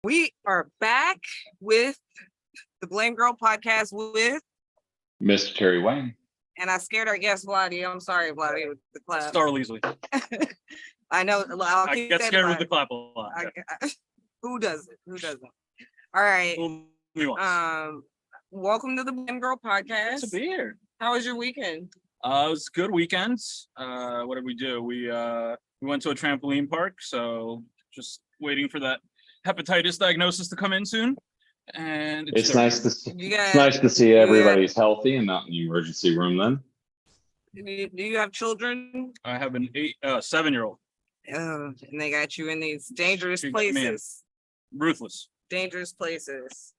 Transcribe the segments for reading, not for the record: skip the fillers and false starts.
We are back with the BlameGirl podcast with Mr. Terry Wayne. And I scared our guest, Vladi. I'm sorry, Vladi, with the clap. Star easily. I know. I get scared with the clap a lot. Who doesn't? Who doesn't? All right. Welcome to the BlameGirl podcast. Good to be here. How was your weekend? It was a good weekend. What did we do? We went to a trampoline park, so just waiting for that hepatitis diagnosis to come in soon. And it's nice to see everybody's healthy and not in the emergency room. Then, do you have children? I have an 7-year-old. And they got you in these dangerous places. Ruthless. Dangerous places.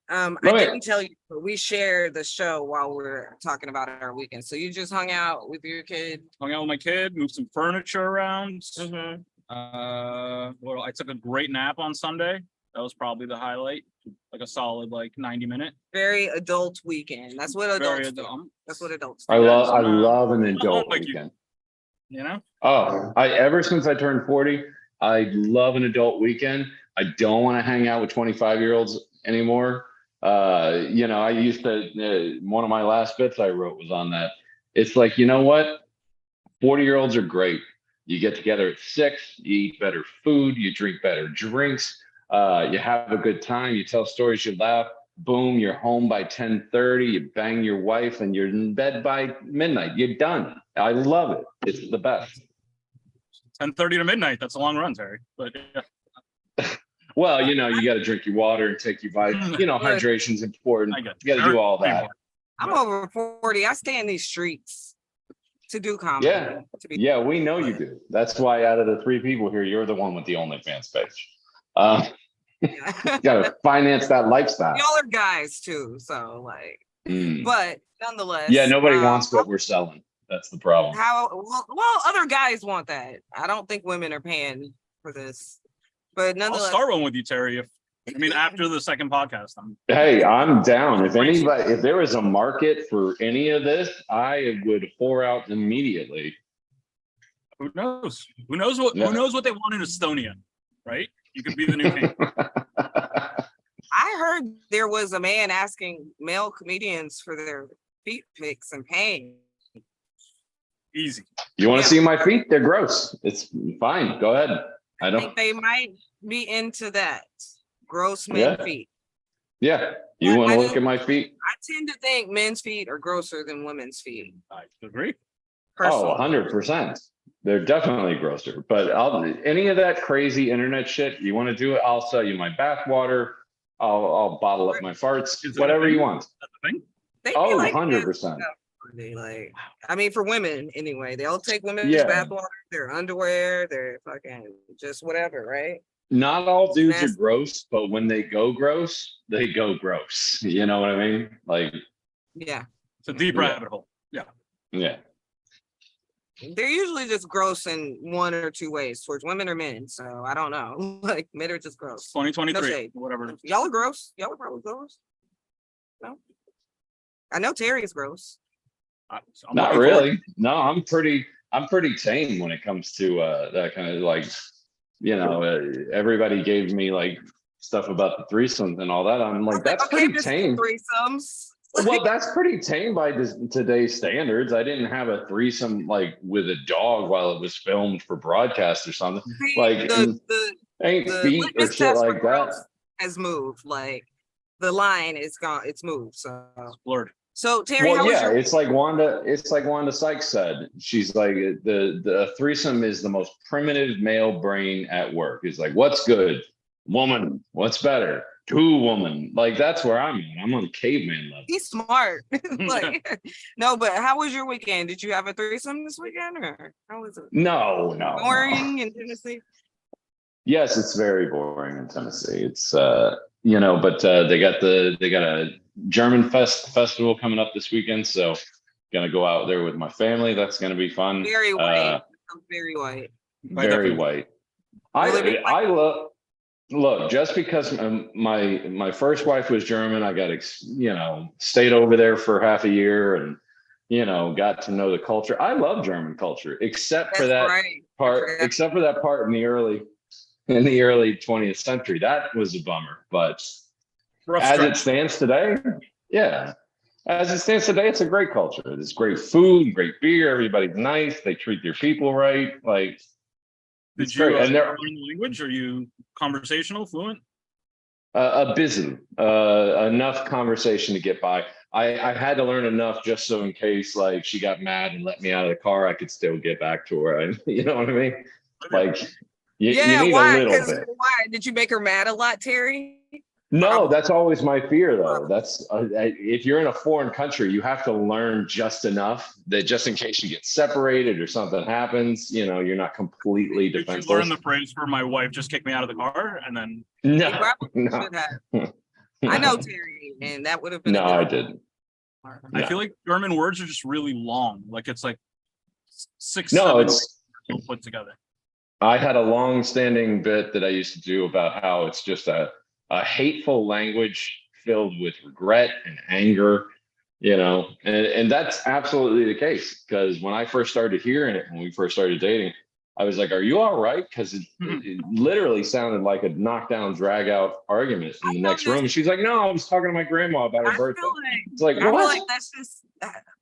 I didn't tell you, but we shared the show while we're talking about our weekend. So you just hung out with your kid? Hung out with my kid, moved some furniture around. Mm-hmm. Well, I took a great nap on Sunday. That was probably the highlight. Like a solid 90-minute. Very adult weekend. That's what adults do. That's what adults do. I love an adult weekend. You know? Oh, ever since I turned 40, I love an adult weekend. I don't want to hang out with 25-year-olds anymore. I used to, one of my last bits I wrote was on that. It's like, you know what? 40-year-olds are great. You get together at 6, you eat better food, you drink better drinks, you have a good time, you tell stories, you laugh, boom, you're home by 10:30, you bang your wife, and you're in bed by midnight. You're done. I love it. It's the best. 10:30 to midnight. That's a long run, Terry. But yeah. Well, you got to drink your water and take your vitamins. Hydration's important. You got to do all that. I'm over 40. I stay in these streets to do comedy. Yeah, we know you do. That's why out of the 3 people here, you're the one with the OnlyFans page. You gotta finance that lifestyle. Y'all are guys too, so but nonetheless. Yeah, nobody wants what we're selling. That's the problem. Other guys want that. I don't think women are paying for this. But nonetheless, I'll start one with you, Terry. After the second podcast, I'm down. If there was a market for any of this, I would pour out immediately. Who knows? Who knows what they want in Estonia, right? You could be the new king. I heard there was a man asking male comedians for their feet pics and paying. Easy. You want to see my feet? They're gross. It's fine. Go ahead. I think they might be into that. Gross men feet. Yeah. You want to look at my feet? I tend to think men's feet are grosser than women's feet. I agree. Personally. 100%. They're definitely grosser. But any of that crazy internet shit, you want to do it, I'll sell you my bath water. I'll bottle up my farts. Whatever you want. That's the thing? 100%. For women anyway, they'll take women's bathwater, their underwear, their fucking just whatever, right? Not all dudes are gross, but when they go gross, they go gross. You know what I mean? Yeah. It's a deep rabbit hole. Yeah. Yeah. They're usually just gross in one or two ways, towards women or men. So I don't know. Men are just gross. 2023, whatever. Y'all are gross. Y'all are probably gross. No. I know Terry is gross. Not really. No, I'm pretty tame when it comes to that kind of everybody gave me stuff about the threesomes and all that. I'm like, that's pretty tame. Threesomes. Well, that's pretty tame by today's standards. I didn't have a threesome with a dog while it was filmed for broadcast or something. Ain't feet or shit like that. Has moved. The line is gone. It's moved. So it's blurred. So Terry, it's like Wanda Sykes said. She's like the threesome is the most primitive male brain at work. It's like, what's good? Woman. What's better? 2 woman. That's where I'm at. I'm on caveman level. He's smart. No, but how was your weekend? Did you have a threesome this weekend, or how was it? No. Boring in Tennessee? Yes, it's very boring in Tennessee. It's but they got a German festival coming up this weekend, so gonna go out there with my family. That's gonna be fun. Very white. I'm very white. Very white. I love. Look, just because my first wife was German, I got stayed over there for half a year and got to know the culture. I love German culture, except for that part in the early in the early 20th century. That was a bummer. But Rough as it stretch. stands today, yeah. As it stands today, it's a great culture. There's great food, great beer. Everybody's nice. They treat their people right. Like, it's Did you great. And they're learn the language? Are you conversational, fluent? busy, enough conversation to get by. I had to learn enough just so in case like she got mad and let me out of the car, I could still get back to her. You know what I mean? Like you Yeah, need a why? little Because bit. why? Did you make her mad a lot, Terry? No, that's always my fear, though. That's if you're in a foreign country, you have to learn just enough that just in case you get separated or something happens, you know, you're not completely Did you defenseless. learn the phrase for my wife just kicked me out of the car and then You No, probably no, should have. I know Terry, and that would have been no, a I good didn't. I No. feel like German words are just really long. Like it's like six, No, seven it's. put together. I had a long-standing bit that I used to do about how it's just a hateful language filled with regret and anger, you know, and that's absolutely the case. Because when I first started hearing it, when we first started dating, I was like, "Are you all right?" Because it literally sounded like a knockdown, drag-out argument in the next room. And she's like, "No, I was talking to my grandma about her birthday." It's like, I feel what? like that's just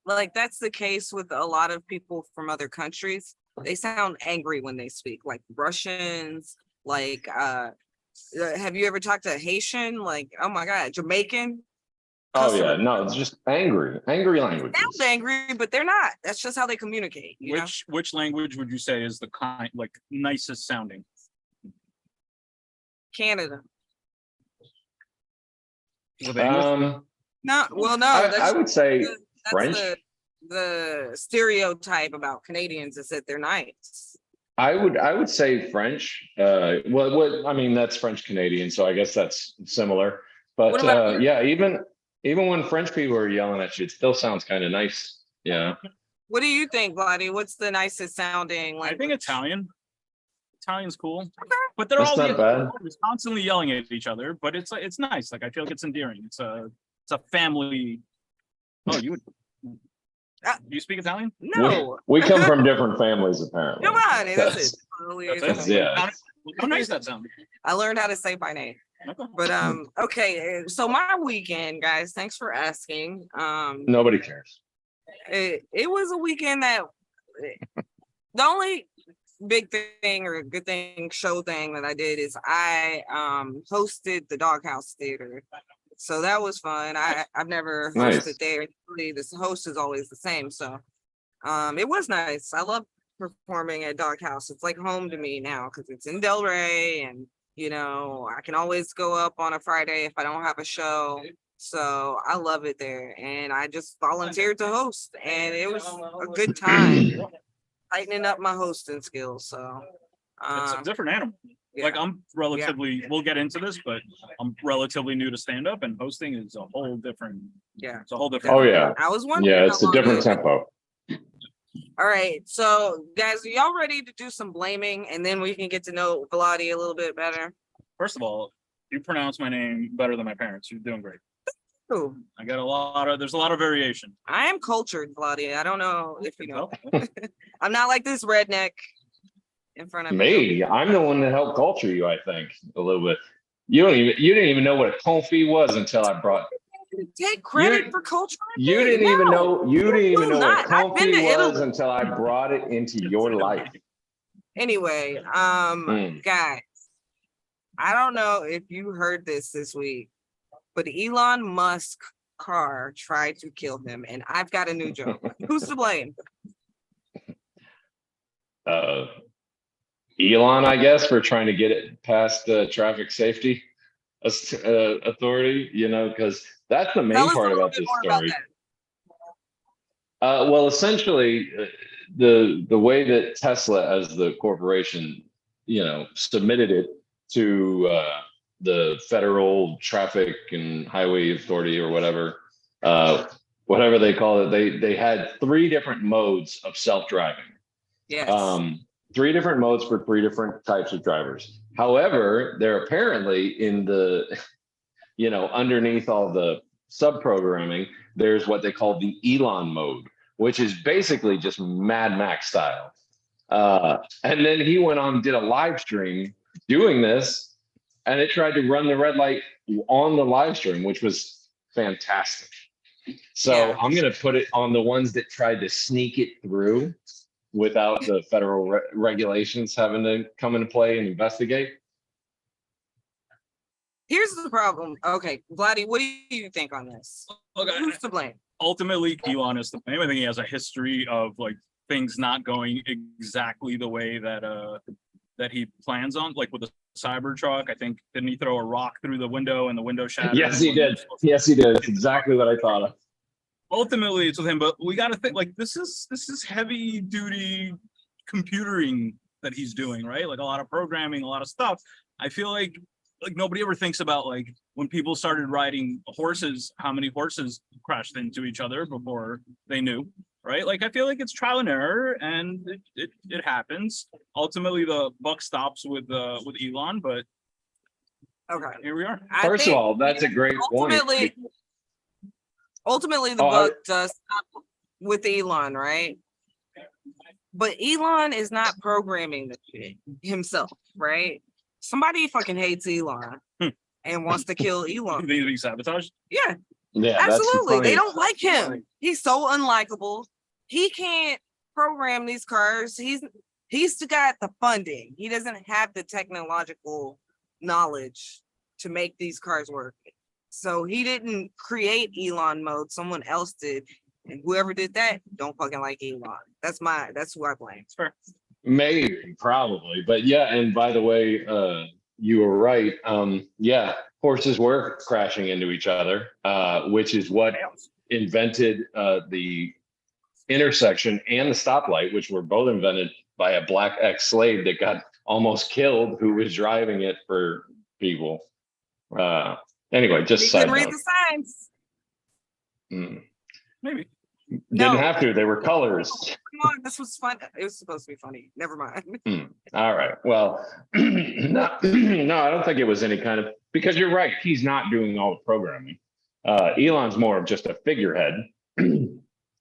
like that's the case with a lot of people from other countries. They sound angry when they speak, like Russians, like have you ever talked to a Haitian? Like, oh my God, Jamaican? Oh yeah, no, it's just angry They languages. sound angry, but they're not. That's just how they communicate. You know? Which language would you say is the kind like nicest sounding? Canada. With English? No, well, no, I would say that's French. the stereotype about Canadians is that they're nice. I would say French. What I mean, that's French Canadian, so I guess that's similar. What But about yeah, even when French people are yelling at you, it still sounds kind of nice. Yeah. what do you think, Vladi? What's the nicest sounding I think language? Italian. Italian's cool, but they're That's all not bad. constantly yelling at each other. But it's like it's nice. Like I feel like it's endearing. It's a family. Oh, you would. You speak Italian? No, We come from different families, apparently. come on, that's That's- it. Totally That's different. it? Yeah. How nice that sound. I learned how to say my name. But okay, so my weekend, guys, thanks for asking. Nobody cares. It was a weekend that the only big thing or good thing show thing that I did is I hosted the Doghouse Theater. So that was fun. I've never hosted Nice. there. Usually the host is always the same. So it was nice. I love performing at Doghouse. It's like home to me now because it's in Delray, and you know, I can always go up on a Friday if I don't have a show. So I love it there. And I just volunteered to host, and it was a good time, tightening up my hosting skills. So It's a different animal. yeah. Like I'm relatively. We'll get into this, but I'm relatively new to stand up, and hosting is a whole different. Yeah. It's a whole different. Oh yeah. I was wondering. Yeah, how it's a long different it would- tempo. All right. So guys, are y'all ready to do some blaming, and then we can get to know Vladi a little bit better? First of all, you pronounce my name better than my parents. You're doing great. Ooh, I got a lot of. There's a lot of variation. I am cultured, Vladi. I don't know if you know. So, I'm not like this redneck in front of you. Me, I'm the one that helped culture you, I think, a little bit. You didn't even know what a confit was until I brought. Take credit for culture. You didn't even know what not. I've been to confit was Italy. until I brought it into your life. Anyway, guys, I don't know if you heard this week, but Elon Musk car tried to kill him, and I've got a new joke. Who's to blame? Elon, I guess, for trying to get it past the traffic safety authority, you know, because that's the main Tell us a part little about bit this more about story. that. Well, essentially, the way that Tesla, as the corporation, you know, submitted it to the Federal Traffic and Highway Authority or whatever they call it, they had 3 different modes of self-driving. Yes. 3 different modes for 3 different types of drivers. However, they're apparently in the, you know, underneath all the sub-programming, there's what they call the Elon mode, which is basically just Mad Max style. And then he went on and did a live stream doing this, and it tried to run the red light on the live stream, which was fantastic. So Yeah. I'm going to put it on the ones that tried to sneak it through without the federal regulations having to come into play and investigate. Here's the problem. Okay, Vladi, what do you think on this? Okay. Who's to blame? Ultimately, Elon is to blame. I think he has a history of like things not going exactly the way that that he plans on, like with the Cybertruck. I think, didn't he throw a rock through the window and the window shattered? Yes, he did. Yes, he did. It's exactly what I thought of. Ultimately, it's with him, but we got to think like this is heavy duty computering that he's doing, right? Like a lot of programming, a lot of stuff. I feel like nobody ever thinks about like when people started riding horses, how many horses crashed into each other before they knew, right? Like I feel like it's trial and error, and it happens. Ultimately, the buck stops with Elon, but Okay. here we are. First of all, that's a great point. Ultimately, the buck does stop with Elon, right? But Elon is not programming the shit himself, right? Somebody fucking hates Elon and wants to kill Elon. Things being sabotaged. Yeah, Yeah, absolutely. They don't like him. He's so unlikable. He can't program these cars. He's got the funding. He doesn't have the technological knowledge to make these cars work. So he didn't create Elon mode. Someone else did. And whoever did that don't fucking like Elon. That's who I blame. It's fair. Maybe, probably, but yeah. And by the way, you were right. Yeah, horses were crashing into each other, which is what invented the intersection and the stoplight, which were both invented by a black ex-slave that got almost killed, who was driving it for people. Anyway, just He side couldn't read note. the signs. Maybe. Didn't have to. They were colors. Come on, this was fun. It was supposed to be funny. Never mind. All right. Well, no, I don't think it was any kind of, because you're right. He's not doing all the programming. Elon's more of just a figurehead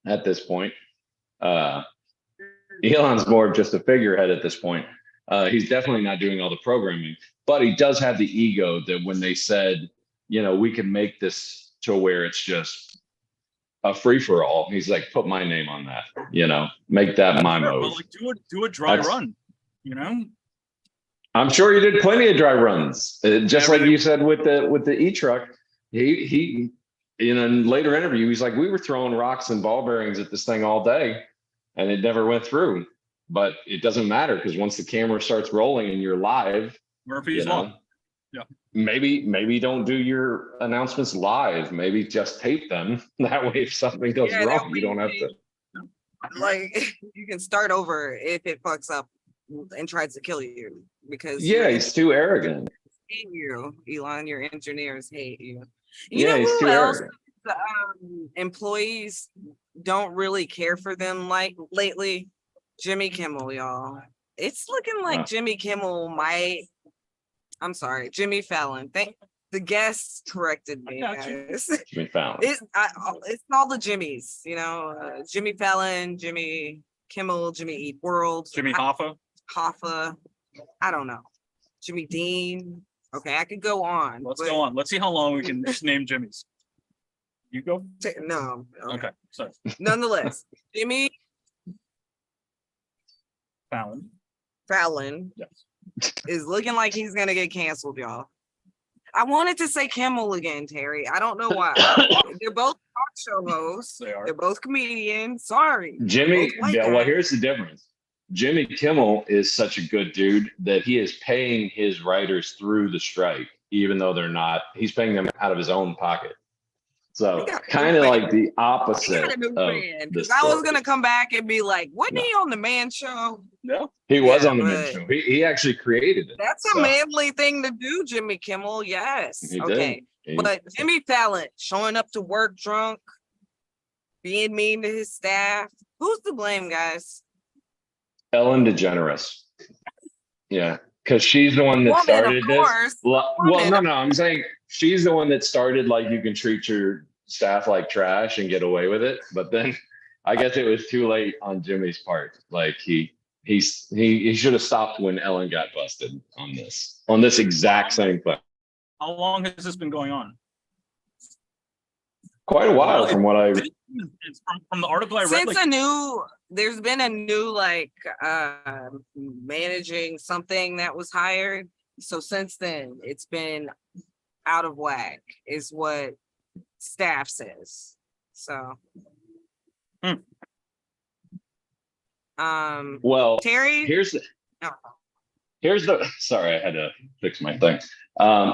at this point. Elon's more of just a figurehead at this point. He's definitely not doing all the programming, but he does have the ego that when they said, we can make this to where it's just a free for all, he's like, put my name on that, make that my mode. But like do a dry run, I'm sure he did plenty of dry runs, just like you said with the e-truck. He in a later interview, he's like, we were throwing rocks and ball bearings at this thing all day, and it never went through. But it doesn't matter, because once the camera starts rolling and you're live, Murphy's Law. Yeah. Maybe don't do your announcements live. Maybe just tape them. That way, if something goes wrong, you don't have to. Like, you can start over if it fucks up and tries to kill you, because he's too arrogant. Hate you, Elon. Your engineers hate you. He's too arrogant. The employees don't really care for them like lately. Jimmy Kimmel, y'all. It's looking like Jimmy Kimmel might. I'm sorry, Jimmy Fallon. The guests corrected me, guys. Jimmy Fallon. It's all the Jimmys, Jimmy Fallon, Jimmy Kimmel, Jimmy Eat World, Jimmy Hoffa. I don't know. Jimmy Dean. Okay, I could go on. Let's go on. Let's see how long we can just name Jimmys. You go? No. Okay, sorry. Nonetheless, Jimmy Fallon. Yes. Is looking like he's gonna get canceled, y'all. I wanted to say Kimmel again, Terry. I don't know why. They're both talk show hosts. They're both comedians. Sorry. Jimmy, well, here's the difference. Jimmy Kimmel is such a good dude that he is paying his writers through the strike, even though they're not. He's paying them out of his own pocket. So kind of like the opposite of this. I was gonna come back and be like, wasn't he on the Man Show? No, he was on the Man Show. He actually created it. That's a manly thing to do, Jimmy Kimmel. Yes. Okay. But Jimmy Fallon showing up to work drunk, being mean to his staff. Who's to blame, guys? Ellen DeGeneres. Yeah. Because she's the one that started this. Well, no, I'm saying she's the one that started, like, you can treat your staff like trash and get away with it. But then I guess it was too late on Jimmy's part. Like he he should have stopped when Ellen got busted on this exact same thing. How long has this been going on? Quite a while from what I It's from the article I read. Since there's been a new like managing something that was hired. So since then, it's been out of whack, is what staff says. So, well, Terry, here's the oh. sorry, I had to fix my thing.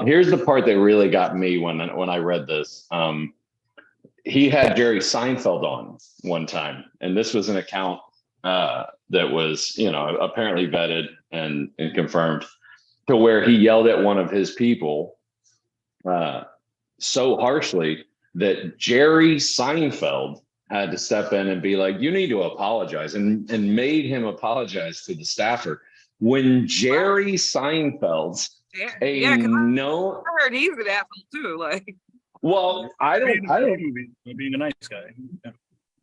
Here's the part that really got me when I read this. He had Jerry Seinfeld on one time, and this was an account that was, apparently vetted and confirmed, to where he yelled at one of his people so harshly that Jerry Seinfeld had to step in and be like, you need to apologize, and made him apologize to the staffer. When Jerry Seinfeld's I heard he's an asshole too. Like, well, I don't being a nice guy. Yeah.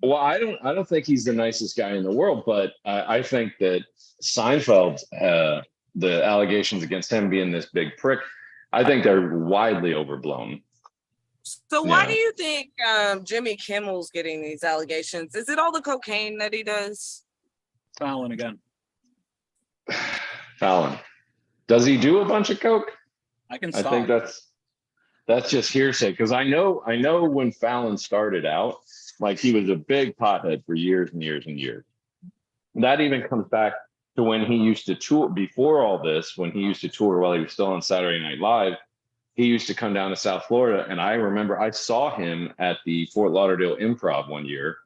Well, I don't think he's the nicest guy in the world, but I think that Seinfeld, the allegations against him being this big prick, I think they're widely overblown. So why do you think Jimmy Kimmel's getting these allegations? Is it all the cocaine that he does? Fallon again. Fallon, does he do a bunch of coke? I think that's just hearsay, because I know when Fallon started out, like, he was a big pothead for years and years and years. That even comes back to when he used to tour before all this, when he used to tour while he was still on Saturday Night Live. He used to come down to South Florida, and I remember I saw him at the Fort Lauderdale Improv one year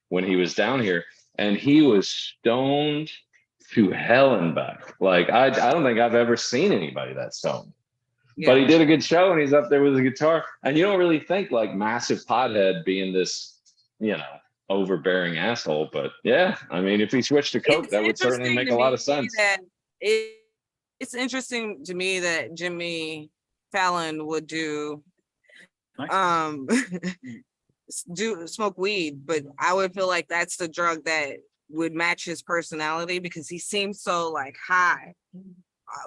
when he was down here, and he was stoned to hell and back. Like, I don't think I've ever seen anybody that stoned. Yeah. But he did a good show, and he's up there with a guitar. And you don't really think like massive pothead being this, overbearing asshole. But yeah, I mean, if he switched to coke, that would certainly make a lot of sense. It's interesting to me that Jimmy Fallon would do smoke weed, but I would feel like that's the drug that would match his personality, because he seems so like high.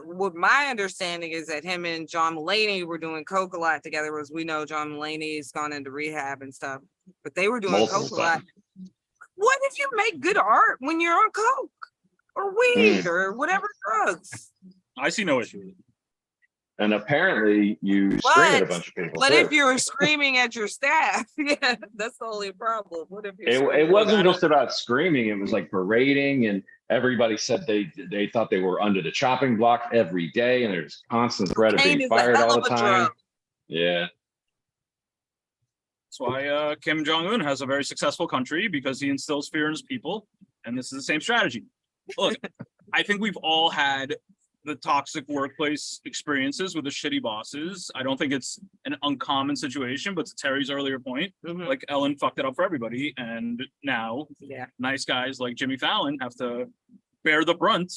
What my understanding is that him and John Mulaney were doing coke a lot together, as we know John Mulaney's gone into rehab and stuff, but they were doing coke a lot. What if you make good art when you're on coke or weed or whatever drugs? I see no issue with it. And apparently you scream at a bunch of people. But if you're screaming at your staff, yeah, that's the only problem. What if it wasn't just about screaming, it was like berating, and everybody said they thought they were under the chopping block every day, and there's constant threat of being fired all the time. Yeah. That's why Kim Jong-un has a very successful country, because he instills fear in his people, and this is the same strategy. Look, I think we've all had the toxic workplace experiences with the shitty bosses. I don't think it's an uncommon situation, but to Terry's earlier point, like, Ellen fucked it up for everybody, and now nice guys like Jimmy Fallon have to bear the brunt.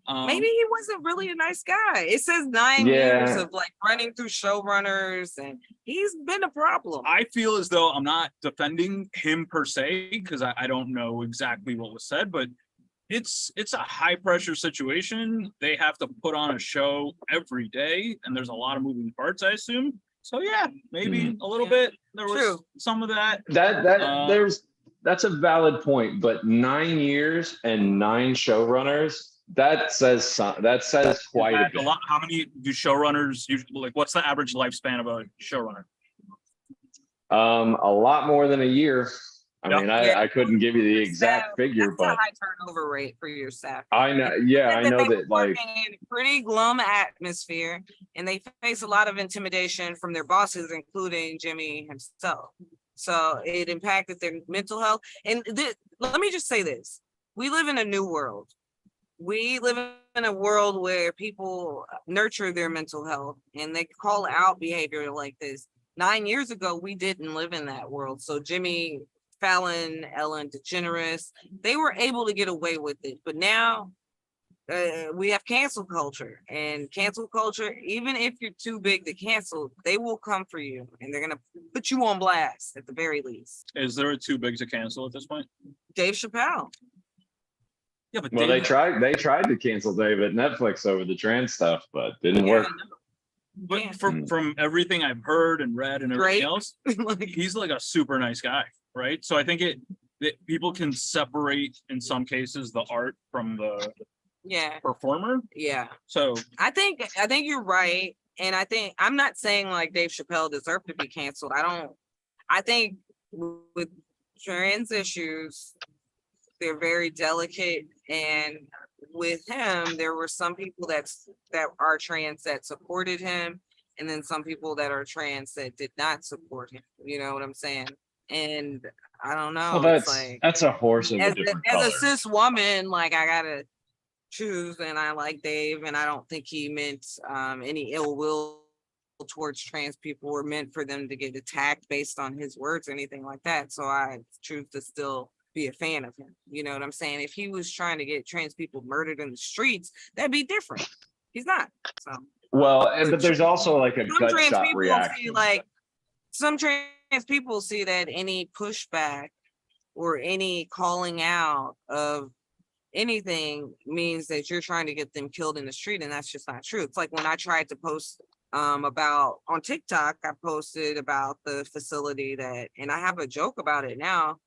Maybe he wasn't really a nice guy. It says 9 years of like running through showrunners, and he's been a problem. I feel as though I'm not defending him per se, because I don't know exactly what was said, but it's a high pressure situation. They have to put on a show every day, and there's a lot of moving parts, I assume. So yeah, maybe a little bit. There was some of that. That's a valid point, but 9 years and 9 showrunners, that says quite a bit. How many do showrunners usually, like, what's the average lifespan of a showrunner? A lot more than a year. I mean, I couldn't give you the exact figure, that's but a high turnover rate for your staff. I know. Yeah, I know that, like, in a pretty glum atmosphere, and they face a lot of intimidation from their bosses, including Jimmy himself. So it impacted their mental health. And let me just say this: we live in a new world. We live in a world where people nurture their mental health, and they call out behavior like this. 9 years ago, we didn't live in that world. So Jimmy Fallon, Ellen DeGeneres, they were able to get away with it. But now we have cancel culture, and cancel culture, even if you're too big to cancel, they will come for you, and they're going to put you on blast at the very least. Is there a too big to cancel at this point? Dave Chappelle. Yeah, but Well, David, they tried to cancel Dave at Netflix over the trans stuff, but didn't Yeah, work. but Yeah. from everything I've heard and read and everything Great. else, like, he's like a super nice guy, right? So I think that people can separate in some cases the art from the yeah, performer. yeah. So I think you're right. And I think I'm not saying like Dave Chappelle deserved to be canceled. I think with trans issues, they're very delicate. And with him, there were some people that are trans that supported him, and then some people that are trans that did not support him. You know what I'm saying? And I don't Well, know. It's like that's a horse of a different as color. a cis woman, like I gotta choose, and I like Dave, and I don't think he meant any ill will towards trans people or meant for them to get attacked based on his words or anything like that. So I choose to still be a fan of him. You know what I'm saying? If he was trying to get trans people murdered in the streets, that'd be different. He's not. So Well, but there's also like a some gut trans shot people see reaction. like some trans people see that any pushback or any calling out of anything means that you're trying to get them killed in the street, and that's just not true. It's like when I tried to post about on TikTok, I posted about the facility that, and I have a joke about it now,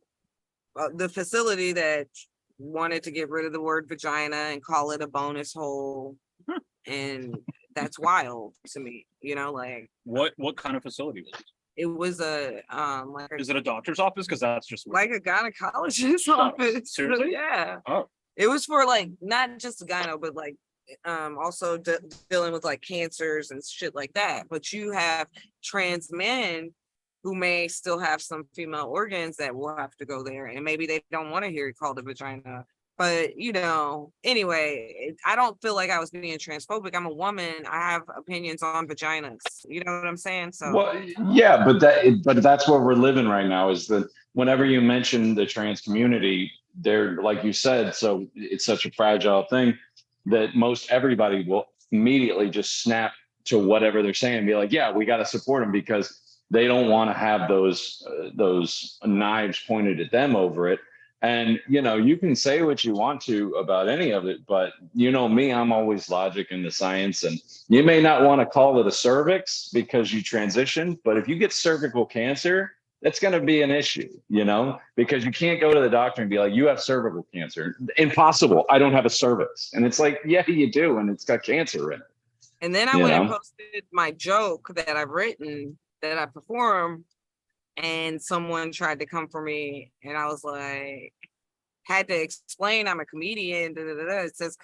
the facility that wanted to get rid of the word vagina and call it a bonus hole, and that's wild to me. You know, like what kind of facility was it? it was a like Is it a doctor's office? Because that's just like a gynecologist's office. seriously? Yeah. Oh, It was for like not just gyno, but like also dealing with like cancers and shit like that. But you have trans men who may still have some female organs that will have to go there, and maybe they don't want to hear it called a vagina. But you know, anyway, I don't feel like I was being transphobic. I'm a woman. I have opinions on vaginas. You know what I'm saying? So Well, yeah, but that's what we're living right now is that whenever you mention the trans community, they're like you said, so it's such a fragile thing that most everybody will immediately just snap to whatever they're saying and be like, yeah, we got to support them because they don't want to have those knives pointed at them over it. And you know, you can say what you want to about any of it, but you know me, I'm always logic and the science. And you may not want to call it a cervix because you transitioned, but if you get cervical cancer, that's going to be an issue, you know, because you can't go to the doctor and be like, you have cervical cancer. Impossible. I don't have a cervix. And it's like, yeah, you do, and it's got cancer in it. and then I You went and know? posted my joke that I've written that I perform, and someone tried to come for me, and I was like, had to explain I'm a comedian. Da, da, da, da. It says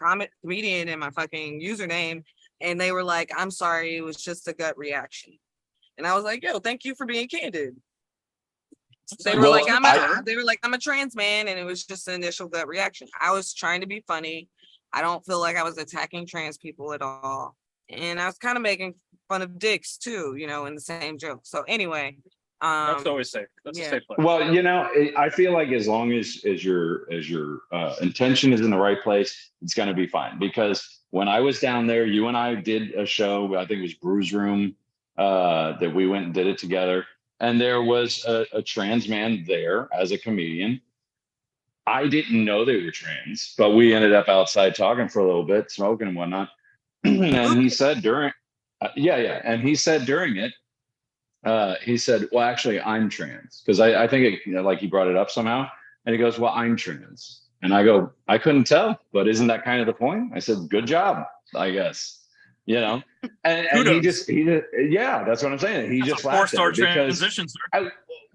comedian in my fucking username, and they were like, I'm sorry, it was just a gut reaction. And I was like, yo, thank you for being candid. They were Well, like, I'm a trans man, and it was just an initial gut reaction. I was trying to be funny. I don't feel like I was attacking trans people at all. And I was kind of making fun of dicks too, you know, in the same joke. So anyway, that's always safe. That's a safe place. Well, you know, I feel like as long as your intention is in the right place, it's going to be fine. Because when I was down there, you and I did a show. I think it was Brews Room that we went and did it together. And there was a trans man there as a comedian. I didn't know they were trans, but we ended up outside talking for a little bit, smoking and whatnot. And he said during, and he said during it, he said, well, actually, I'm trans. Because I think, like he brought it up somehow. And he goes, well, I'm trans. And I go, I couldn't tell, but isn't that kind of the point? I said, good job, I guess. You know, and he just, yeah, that's what I'm saying. He just laughed at her because,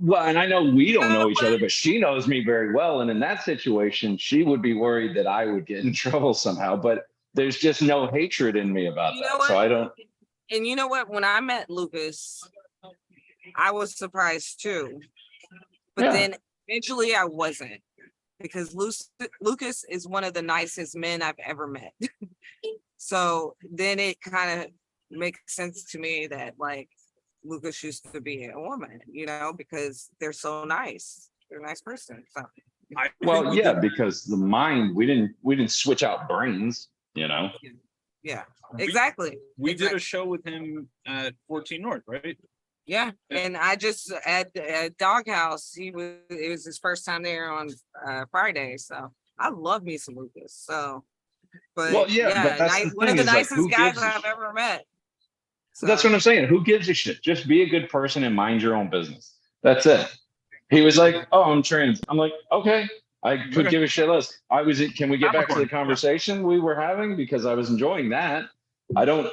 well, and I know we don't know each other, but she knows me very well. And in that situation, she would be worried that I would get in trouble somehow. But there's just no hatred in me about that. So I don't. And you know what? When I met Lucas, I was surprised too. But then eventually I wasn't, because Lucas is one of the nicest men I've ever met. So then it kind of makes sense to me that like Lucas used to be a woman, you know, because they're so nice. They're a nice person. So well, yeah, because the mind, we didn't switch out brains, you know. Yeah, exactly. We did a show with him at 14 North, right? Yeah, and I just at Doghouse, it was his first time there on Friday, so I love me some Lucas. So, but Well, yeah, but yeah, that's the one of thing the is like, nicest who guys gives a I've shit? ever met. That's So what I'm saying. Who gives a shit? Just be a good person and mind your own business. That's it. He was like, "Oh, I'm trans." I'm like, "Okay." I could Okay, give a shit less. I was. Can we get back to the Capricorn. Yeah. conversation we were having because I was enjoying that. I don't.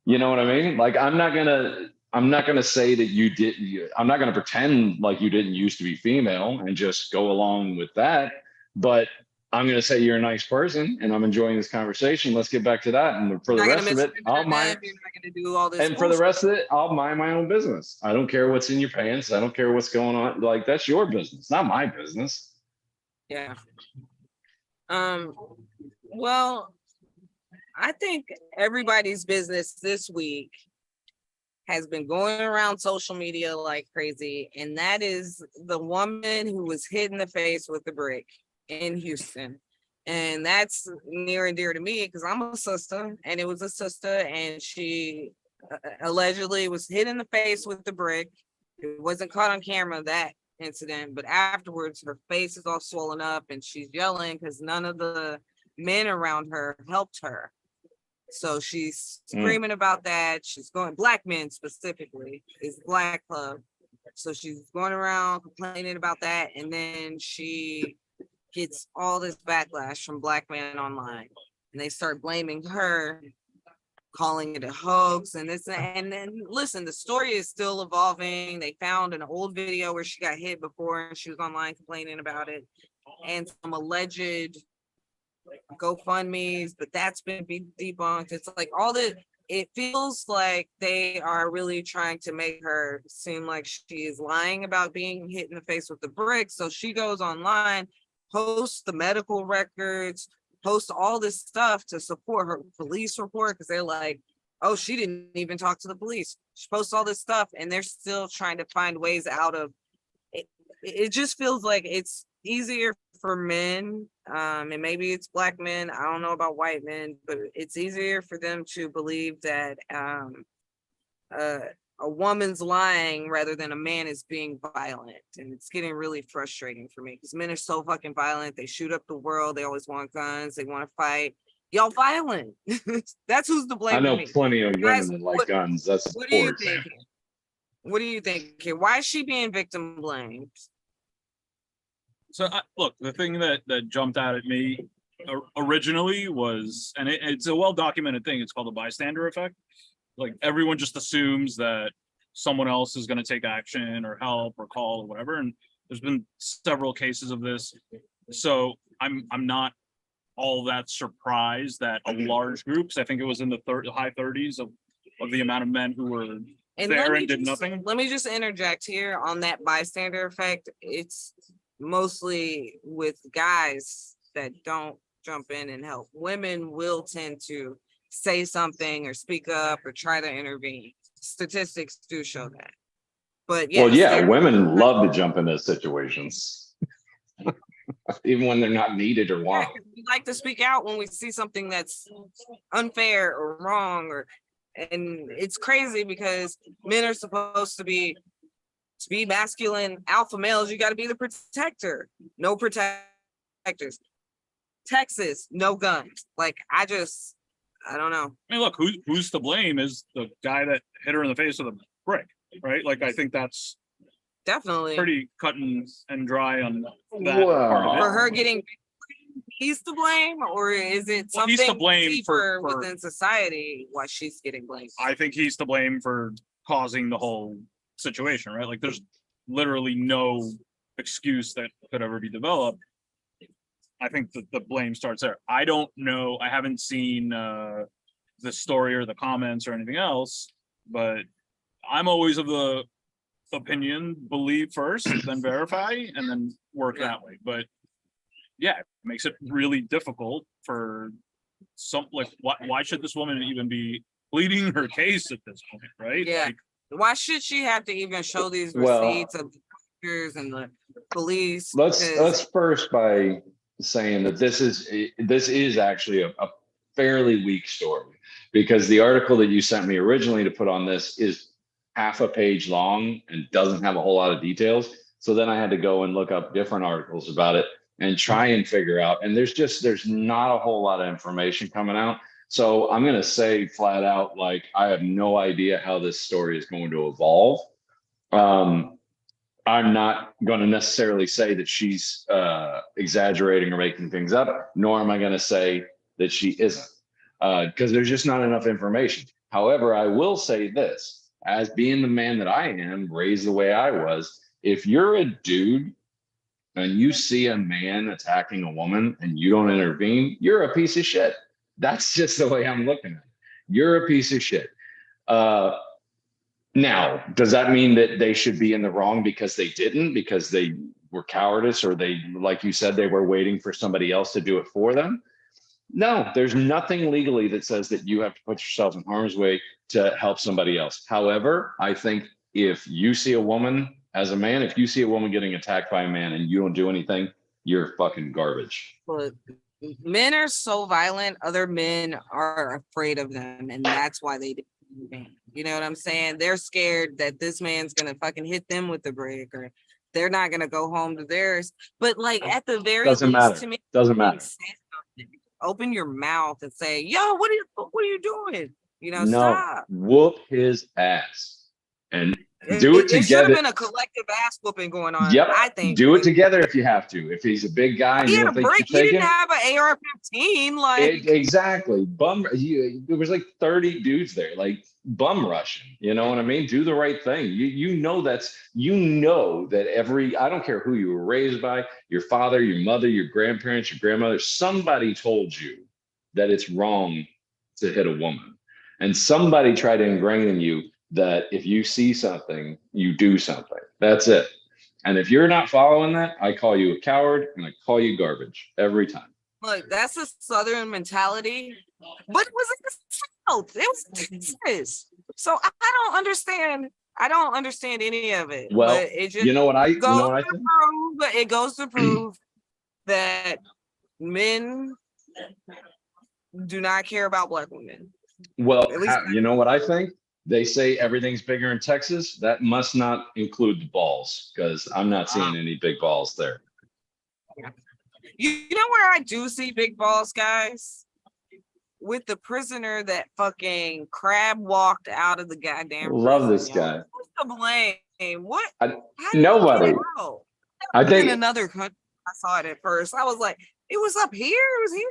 You know what I mean? Like, I'm not gonna. I'm not gonna say that you did. I'm not gonna pretend like you didn't used to be female and just go along with that. But I'm gonna say you're a nice person and I'm enjoying this conversation. Let's get back to that. And for you're the not gonna rest of it, I'll misgender mind. them. You're not gonna do all this And for the bullshit. rest of it, I'll mind my own business. I don't care what's in your pants. I don't care what's going on. Like, that's your business, not my business. Yeah. Well, I think everybody's business this week has been going around social media like crazy, and that is the woman who was hit in the face with the brick in Houston. And that's near and dear to me because I'm a sister, and it was a sister, and she allegedly was hit in the face with the brick. It wasn't caught on camera, that incident, but afterwards her face is all swollen up and she's yelling because none of the men around her helped her. So she's screaming about that. She's going, black men specifically, is Black Club. So she's going around complaining about that. And then she gets all this backlash from black men online. And they start blaming her, calling it a hoax. And this, and then listen, the story is still evolving. They found an old video where she got hit before and she was online complaining about it. And some alleged GoFundMe's, but that's been debunked. It's like all the, it feels like they are really trying to make her seem like she is lying about being hit in the face with the brick. So she goes online, posts the medical records, posts all this stuff to support her police report because they're like, oh, she didn't even talk to the police. She posts all this stuff and they're still trying to find ways out of it. It just feels like it's easier for men, and maybe it's black men, I don't know about white men, but it's easier for them to believe that a woman's lying rather than a man is being violent. And it's getting really frustrating for me because men are so fucking violent. They shoot up the world. They always want guns. They want to fight. Y'all violent. That's who's to blame I know me. plenty of Guys, women that like guns. That's what do you sports. think? What do you think here? Why is she being victim blamed? So look, the thing that jumped out at me originally was, and it's a well-documented thing. It's called the bystander effect. Like everyone just assumes that someone else is going to take action or help or call or whatever. And there's been several cases of this. So I'm not all that surprised that a large group, I think it was in the high 30s of the amount of men who were there and did nothing. Let me just interject here on that bystander effect. It's mostly with guys that don't jump in and help. Women will tend to say something or speak up or try to intervene. Statistics do show that. But yes, well, yeah, women love to jump into situations, even when they're not needed or wanted. we like to speak out when we see something that's unfair or wrong, or and it's crazy because men are supposed to be masculine alpha males. You got to be the protector. No protectors. Texas, no guns. Like I don't know. I mean, look, who's to blame is the guy that hit her in the face with a brick, right? Like I think that's Definitely pretty cut and dry on that part of it. For her getting, he's to blame, or is it something he's to blame deeper for within society why she's getting blamed? I think he's to blame for causing the whole situation, right? Like there's literally no excuse that could ever be developed. I think that the blame starts there. I don't know. I haven't seen the story or the comments or anything else, but I'm always of the opinion, believe first, then verify, and then work that way. But yeah, it makes it really difficult for some, like, why should this woman even be pleading her case at this point, right? Yeah. Like, why should she have to even show these receipts of the doctors and the police? Let's first by saying that this is actually a fairly weak story, because the article that you sent me originally to put on this is half a page long and doesn't have a whole lot of details. So then I had to go and look up different articles about it. and try and figure out. And there's not a whole lot of information coming out. So I'm going to say flat out, like, I have no idea how this story is going to evolve. I'm not going to necessarily say that she's exaggerating or making things up, nor am I going to say that she isn't, because there's just not enough information. However, I will say this, as being the man that I am, raised the way I was, if you're a dude and you see a man attacking a woman and you don't intervene, you're a piece of shit. That's just the way I'm looking at it. You're a piece of shit. Now, does that mean that they should be in the wrong because they didn't, because they were cowardice, or they, like you said, they were waiting for somebody else to do it for them? No, there's nothing legally that says that you have to put yourself in harm's way to help somebody else. However, I think if you see a woman, as a man, if you see a woman getting attacked by a man and you don't do anything, you're fucking garbage. But men are so violent, other men are afraid of them, and that's why they do. You know what I'm saying? They're scared that this man's gonna fucking hit them with the brick, or they're not gonna go home to theirs. But like, at the very Doesn't least, matter. to me, Doesn't matter. open your mouth and say, "Yo, what are you doing?" You know, No, stop. whoop his ass and do it There should have together. been a collective ass whooping going on. Yep. I think. Do it together if you have to. If he's a big guy and He you had don't a think brick. you He take didn't him, have an AR-15. Like, exactly. There was like 30 dudes there, like bum rushing. You know what I mean? Do the right thing. You know that every, I don't care who you were raised by, your father, your mother, your grandparents, your grandmother, somebody told you that it's wrong to hit a woman, and somebody tried to ingrain in you that if you see something, you do something. That's it. And if you're not following that, I call you a coward and I call you garbage every time. look, that's a Southern mentality, but it was in the South. It was Texas. So I don't understand. I don't understand any of it. Well, but it just you know what I think? it goes to prove that men do not care about Black women. Well, At least you know what I think? They say everything's bigger in Texas. That must not include the balls, because I'm not seeing any big balls there. You know where I do see big balls, guys? With the prisoner that fucking crab walked out of the goddamn Love prison, this yo. guy. Who's to blame? What? How did he Nobody. get out? I In think another country, I saw it at first. I was like, it was up here. It was here.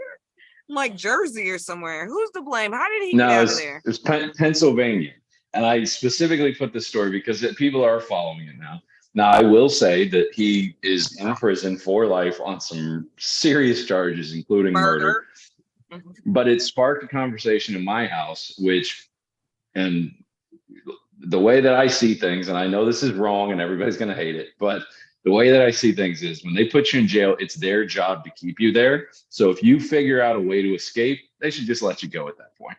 Like Jersey or somewhere. Who's to blame? How did he get out of there? It's Pennsylvania. And I specifically put this story because people are following it now. Now, I will say that he is in prison for life on some serious charges, including murder. But it sparked a conversation in my house, and the way that I see things, and I know this is wrong and everybody's going to hate it, but the way that I see things is when they put you in jail, it's their job to keep you there. So if you figure out a way to escape, they should just let you go at that point.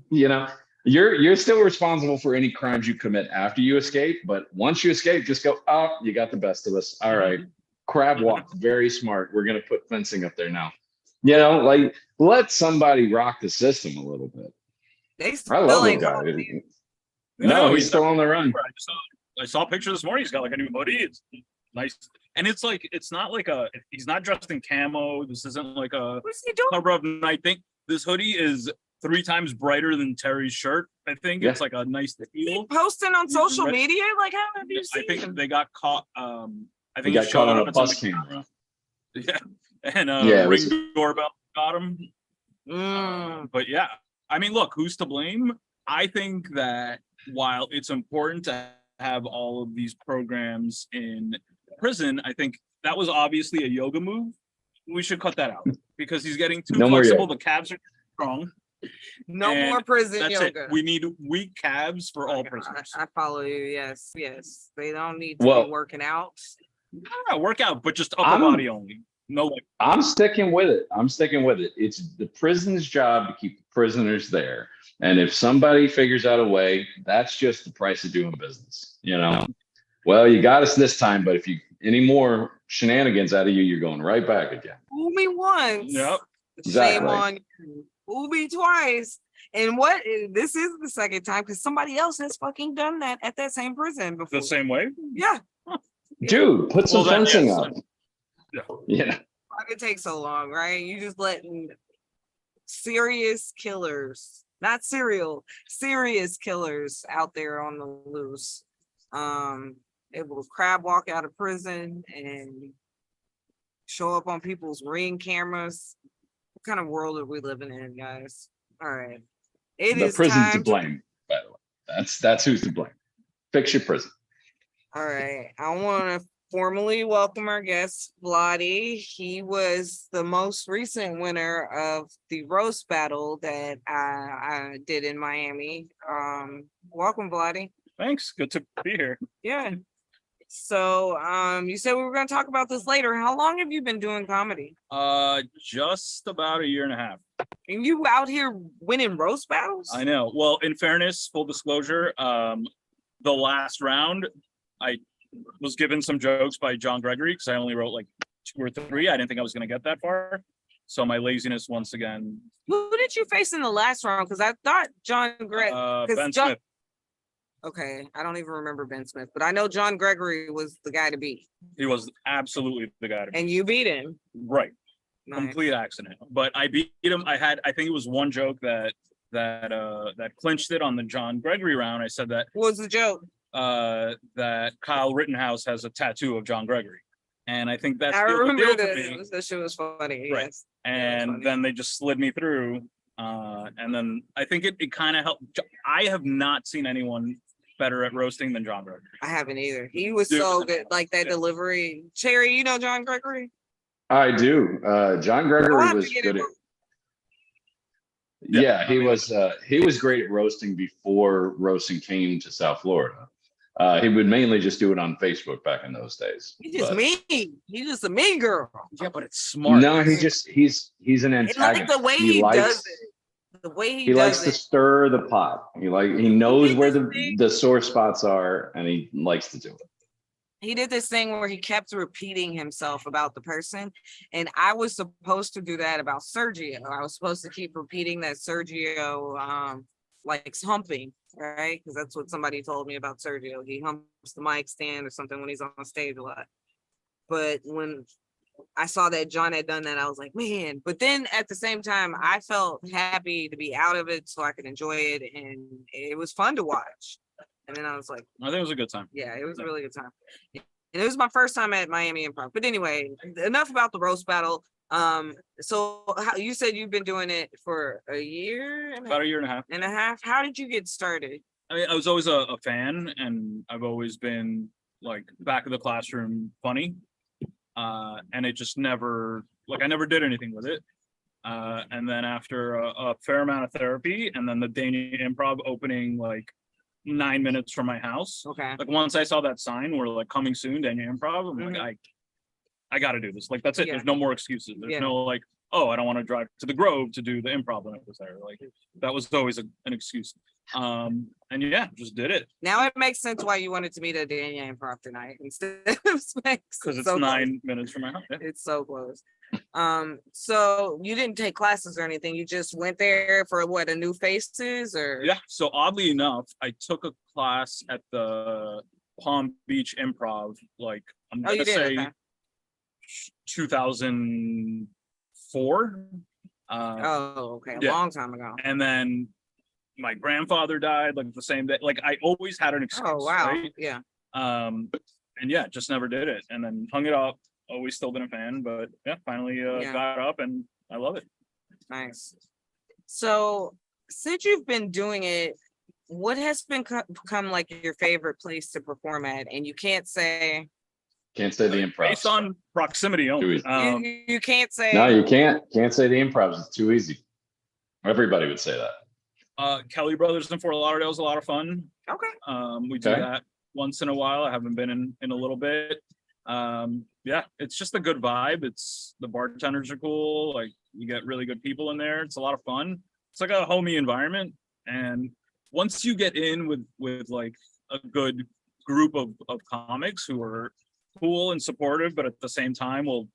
You know, you're still responsible for any crimes you commit after you escape. But once you escape, just go, oh, you got the best of us. All right. Crab walk, very smart. We're going to put fencing up there now. You know, like, let somebody rock the system a little bit. I love the guy. No, he's still on the run. I saw a picture this morning. He's got like a new hoodie. It's nice. And it's like, it's not like he's not dressed in camo. This isn't like a What's he doing? cover of night thing. This hoodie is 3 times brighter than Terry's shirt. I think it's like a nice He posting on social media? Like, how have you seen I think him? they got caught. I think He got caught on a bus camera. Yeah. And Ring doorbell got him. But yeah, I mean, look, who's to blame? I think that while it's important to have all of these programs in prison, I think that was obviously a yoga move. We should cut that out because he's getting too flexible. The calves are strong. No more prison That's yoga. it. We need weak calves for all prisoners. I follow you. Yes. They don't need to be working out. No, work out, but just upper body only. No, I'm sticking with it. It's the prison's job to keep the prisoners there. And if somebody figures out a way, that's just the price of doing business. You know, well, you got us this time, but if you any more shenanigans out of you, you're going right back again. Fool me once. Yep. Shame on you. Fool me twice. And this is the second time because somebody else has fucking done that at that same prison before. The same way? Yeah. Dude, put some fencing up. Yeah. Why did it take so long, right? You just letting serious killers, not serious killers out there on the loose. Able to crab walk out of prison and show up on people's Ring cameras. What kind of world are we living in, guys? All right. It The is prison's to time to, blame, by the way. That's who's to blame. Fix your prison. all right. I want to formally welcome our guest, Vladi. He was the most recent winner of the roast battle that I did in Miami. Welcome, Vladi. Thanks. Good to be here. Yeah. So, you said we were going to talk about this later. How long have you been doing comedy? Just about a year and a half. And you out here winning roast battles? I know. Well, in fairness, full disclosure, the last round, I was given some jokes by John Gregory because I only wrote like 2 or 3. I didn't think I was going to get that far. So my laziness once again. Who did you face in the last round? Because I thought John Ben Smith. Okay, I don't even remember Ben Smith, but I know John Gregory was the guy to beat. He was absolutely the guy to beat. And you beat him. Right. Nice. Complete accident. But I beat him. I think it was one joke that clinched it on the John Gregory round. I said that What was the joke? that Kyle Rittenhouse has a tattoo of John Gregory. And I think that's I the remember deal for me. that shit was funny. Right. Yes. And then they just slid me through. And then I think it kind of helped. I have not seen anyone better at roasting than John Gregory. I haven't either. He was Dude, so good. Like that delivery. Cherry, you know John Gregory? I do. John I'll Gregory have was to get good him at. on. Yeah, he was great at roasting before roasting came to South Florida. He would mainly just do it on Facebook back in those days. He's just but- mean. He's just a mean girl. Yeah, but it's smart. No, he's an And like antagonist. the way he does it. The way He likes does to it. stir the pot. He knows did where this the thing- sore spots are, and he likes to do it. He did this thing where he kept repeating himself about the person. And I was supposed to do that about Sergio. I was supposed to keep repeating that Sergio likes humping, right? Because that's what somebody told me about Sergio. He humps the mic stand or something when he's on stage a lot. But when I saw that John had done that, I was like, man. But then at the same time, I felt happy to be out of it so I could enjoy it. And it was fun to watch. And then I was like, I think it was a good time. yeah, it was a really good time. And it was my first time at Miami Improv. But anyway, enough about the roast battle. So you said you've been doing it for a year About a year and a half. and a half. How did you get started? I mean, I was always a fan, and I've always been like back of the classroom funny. And it just never, like, I never did anything with it. And then after a fair amount of therapy, and then the Dania Improv opening like 9 minutes from my house. Okay. Like once I saw that sign, we're like coming soon, Dania Improv. I'm like, I got to do this. Like that's it. Yeah. There's no more excuses. There's Yeah. no like, oh, I don't want to drive to the Grove to do the improv when I was there. Like that was always an excuse. And yeah, just did it Now it makes sense why you wanted to meet at Dania Improv tonight instead of Spanx. because it's so 9 minutes from my house. Yeah. It's so close. So you didn't take classes or anything. You just went there for what, a new faces or? Yeah. So oddly enough, I took a class at the Palm Beach Improv. Like I'm Oh, gonna you did? say Okay. 2004. Oh, okay. A yeah. long time ago. And then my grandfather died like the same day. Like I always had an excuse. Oh, wow. Right? Yeah. And yeah, just never did it. And then hung it up. Always still been a fan, but yeah, finally Yeah. got up and I love it. Nice. So since you've been doing it, what has become like your favorite place to perform at? And you can't say, Can't say the improv. Based on proximity Too only. easy. you can't say. No, you can't say the improv. It's too easy. Everybody would say that. Kelly Brothers in Fort Lauderdale is a lot of fun. Okay. We do Okay. that once in a while. I haven't been in a little bit. Yeah, it's just a good vibe. It's the bartenders are cool. Like you get really good people in there. It's a lot of fun. It's like a homey environment. And once you get in with like a good group of comics who are cool and supportive, but at the same time will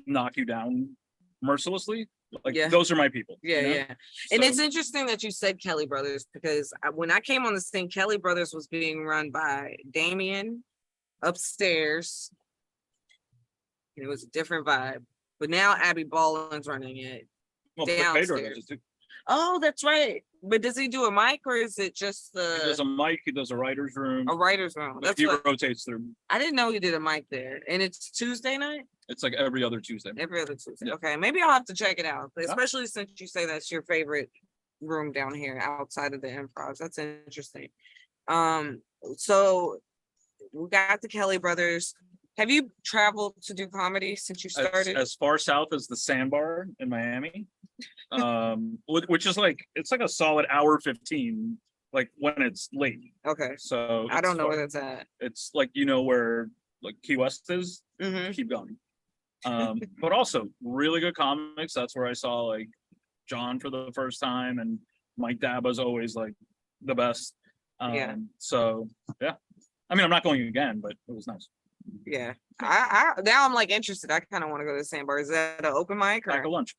knock you down mercilessly. Like Yeah. those are my people. Yeah, you know? yeah. And So- it's interesting that you said Kelly Brothers because when I came on the scene, Kelly Brothers was being run by Damien upstairs. It was a different vibe. but now Abby Ballin's running it. Well, Pedro Downstairs. does it too. Oh, that's right. But does he do a mic or is it just He does the a mic. He does a writer's room. a writer's room? That's He what rotates through. I didn't know he did a mic there. And it's Tuesday night? It's like every other Tuesday. Every other Tuesday. Yeah. Okay, maybe I'll have to check it out, especially since you say that's your favorite room down here outside of the improv. That's interesting. So we got the Kelly brothers. Have you traveled to do comedy since you started? As far south as the Sandbar in Miami, which is like it's like a solid hour 15, like when it's late. Okay, So I don't it's know where far. that's at. It's like where like Key West is. Mhm. Keep going. But also really good comics. That's where I saw like John for the first time, and Mike Daba's always like the best. Yeah. So yeah, I mean I'm not going again, but it was nice. Yeah, I now I'm like interested. I kind of want to go to the Sandbar. Is that an open mic? Back Or? at lunch.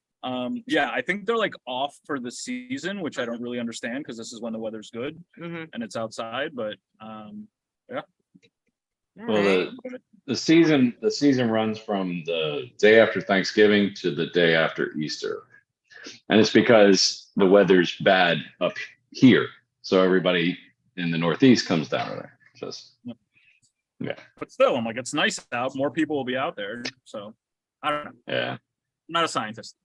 Yeah, I think they're like off for the season, which I don't really understand because this is when the weather's good Mhm. and it's outside. But All Well, right. the season runs from the day after Thanksgiving to the day after Easter. And it's because the weather's bad up here. So everybody in the Northeast comes down to there. Just but still, I'm like, it's nice out. More people will be out there. So I don't know. yeah. I'm not a scientist.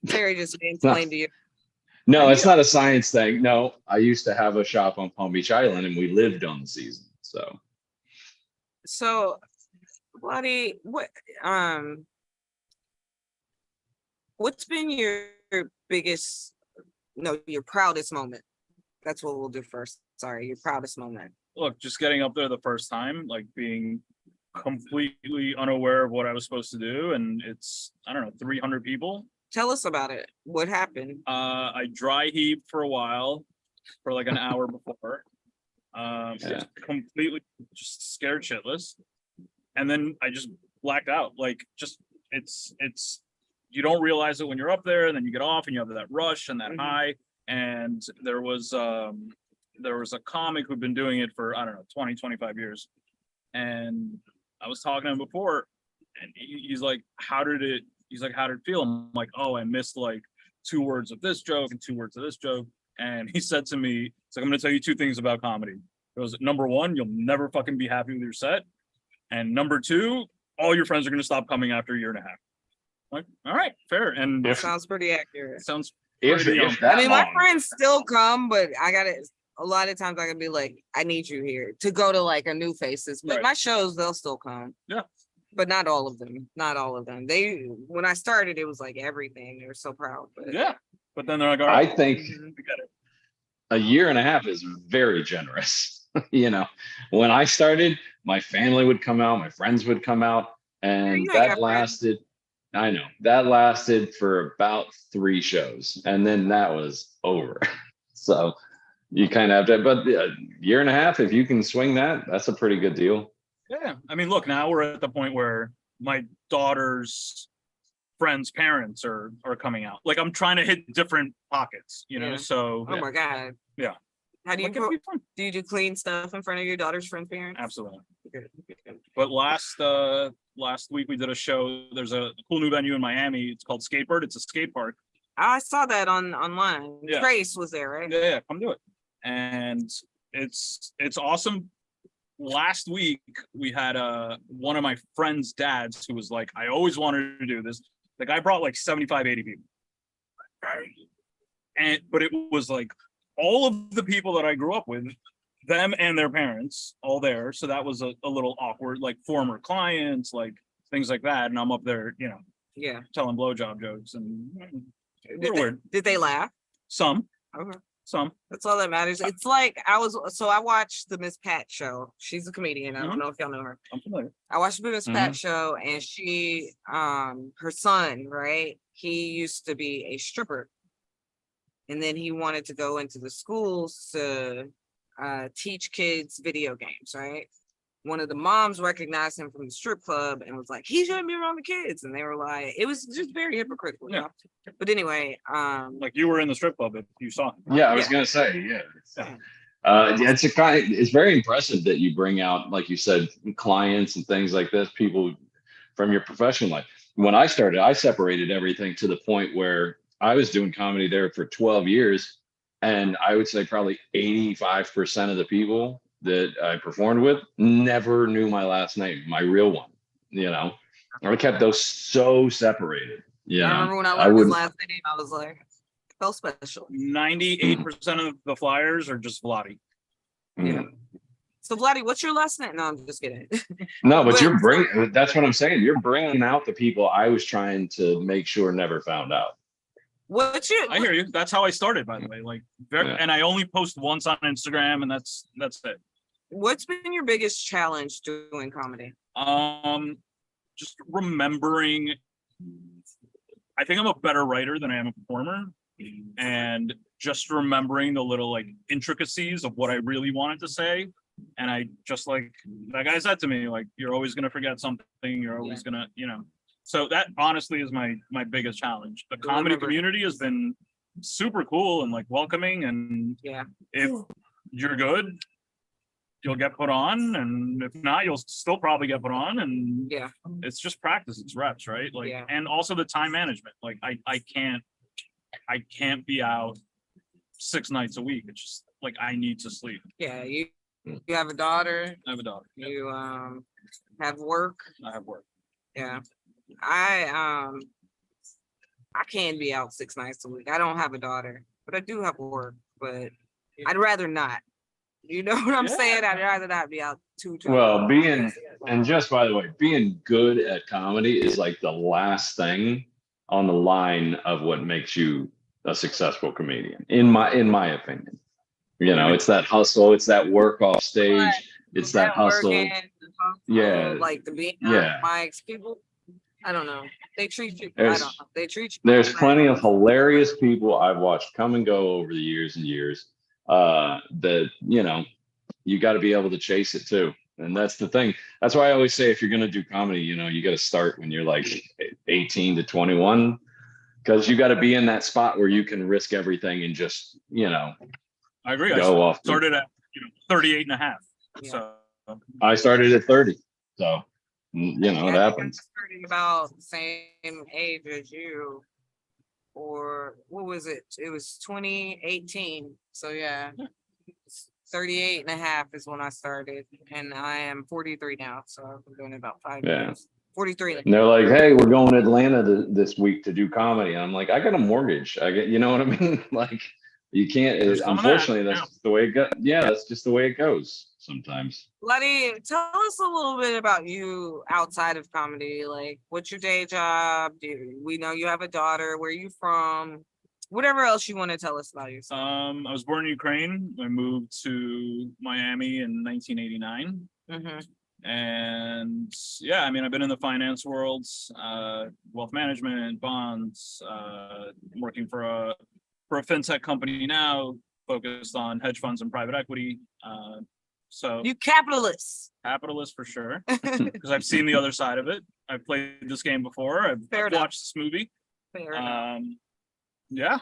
Terry just explained to you. No, it's not a science thing. No, I used to have a shop on Palm Beach Island and we lived on the season. So, Vladi, what's been your biggest, no, your proudest moment? That's what we'll do first. Sorry, your proudest moment. Look, just getting up there the first time, like being completely unaware of what I was supposed to do, and it's I don't know 300 people. Tell us about it. What happened? I dry heaved for a while, for like an hour before. Completely just scared shitless, and then I just blacked out. Like just it's you don't realize it when you're up there, and then you get off and you have that rush and that Mhm. high. And there was a comic who'd been doing it for I don't know 25 years, and I was talking to him before, and he's like, how did it feel? I'm like, oh, I missed like 2 words of this joke and 2 words of this joke. And he said to me, it's like, I'm going to tell you 2 things about comedy. It was number 1, you'll never fucking be happy with your set. And number 2, all your friends are going to stop coming after a year and a half. I'm like, all right, fair. And Sounds pretty accurate. sounds If pretty that I mean, my long. friends still come, but I gotta. A lot of times I can be like, I need you here to go to like a new faces, but Right. my shows they'll still come. Yeah. But not all of them. Not all of them. They when I started, it was like everything. They were so proud. But yeah. But then they're like, all right, I think Mhm. we get it. a year and a half is very generous. When I started, my family would come out, my friends would come out, and you ain't that got friends. lasted. I know that lasted for about 3 shows, and then that was over. So you kind of have to, but a year and a half, if you can swing that, that's a pretty good deal. Yeah. I mean, look, now we're at the point where my daughter's friends' parents are coming out. Like I'm trying to hit different pockets, Yeah. So Oh my god. Yeah. How do you Like, it'll be fun. do you do clean stuff in front of your daughter's friend parents? Absolutely. Good. But last week we did a show. There's a cool new venue in Miami. It's called Skatebird. It's a skate park. I saw that online. Yeah. Trace was there, right? Yeah, come do it. And it's awesome. Last week we had one of my friend's dads who was like, I always wanted to do this. The guy brought like 75, 80 people. But it was like all of the people that I grew up with, them and their parents, all there. So that was a little awkward, like former clients, like things like that. And I'm up there, Yeah. telling blowjob jokes, and Did they're they, weird. did they laugh? Some. Okay. Some. That's all that matters. It's like I watched the Miss Pat show. She's a comedian. I don't know if y'all know her. I'm familiar. I watched the Miss Pat show, and she, her son, right? He used to be a stripper, and then he wanted to go into the schools to teach kids video games, right? One of the moms recognized him from the strip club and was like, he shouldn't be around the kids. And they were like, it was just very hypocritical. Yeah. But anyway, Like you were in the strip club if you saw him. Yeah, I was Yeah. gonna say, yeah. Yeah. It's very impressive that you bring out, like you said, clients and things like this, people from your professional life. when I started, I separated everything to the point where I was doing comedy there for 12 years. And I would say probably 85% of the people that I performed with never knew my last name, my real one. You know, I kept those so separated. You I know, remember when I I learned his would, last name, I was like, felt special. 98% of the flyers are just Vladi. Yeah. So Vladi, what's your last name? No, I'm just kidding. No, but But- you're bringing, that's what I'm saying. You're bringing out the people I was trying to make sure never found out. What's your? I hear you. That's how I started, by the way. Like, Yeah. and I only post once on Instagram, and that's it. What's been your biggest challenge doing comedy? Just remembering. I think I'm a better writer than I am a performer, and just remembering the little like intricacies of what I really wanted to say. And I just like that guy said to me, like, you're always gonna forget something. You're always gonna, So that honestly is my biggest challenge. The comedy Remember. community has been super cool and like welcoming, and Yeah. if you're good, you'll get put on, and if not, you'll still probably get put on. And Yeah. it's just practice, it's reps, right? Like, Yeah. and also the time management. Like I can't be out 6 nights a week. It's just like I need to sleep. Yeah. You have a daughter. I have a dog. You have work. I have work. Yeah. I can be out 6 nights a week. I don't have a daughter, but I do have work. But I'd rather not. You know what I'm Yeah. saying? I'd rather not be out too. Well, and just by the way, being good at comedy is like the last thing on the line of what makes you a successful comedian, in my opinion. You know, it's that hustle, it's that work off stage, it's that hustle. Yeah. Like the being Yeah. mics, people. I don't know. They treat you. I There's- don't know. They treat you. There's bad. plenty of hilarious people I've watched come and go over the years and years. That you got to be able to chase it too, and that's the thing. That's why I always say if you're going to do comedy, you got to start when you're like 18 to 21, because you got to be in that spot where you can risk everything and just I agree. go I off. started at 38 and a half. Yeah. So I started at 30, so it I think happens. I'm starting about the same age as you, or what was it? It was 2018. So yeah, 38 and a half is when I started, and I am 43 now. So I've been doing it about 5 Yeah. years. 43. And they're like, "Hey, we're going to Atlanta this week to do comedy." And I'm like, "I got a mortgage. You know what I mean? Like, you can't. There's some of that, Unfortunately, that's the way it goes. Yeah, that's just the way it goes sometimes." Vladi, tell us a little bit about you outside of comedy. Like, what's your day job? We know you have a daughter. Where are you from? Whatever else you want to tell us about yourself. I was born in Ukraine. I moved to Miami in 1989. Mm-hmm. And yeah, I mean, I've been in the finance world, wealth management, bonds, working for a fintech company now, focused on hedge funds and private equity. So You capitalists. capitalist for sure, because I've seen the other side of it. I've played this game before. I've Fair enough. watched this movie. Fair enough. Yeah.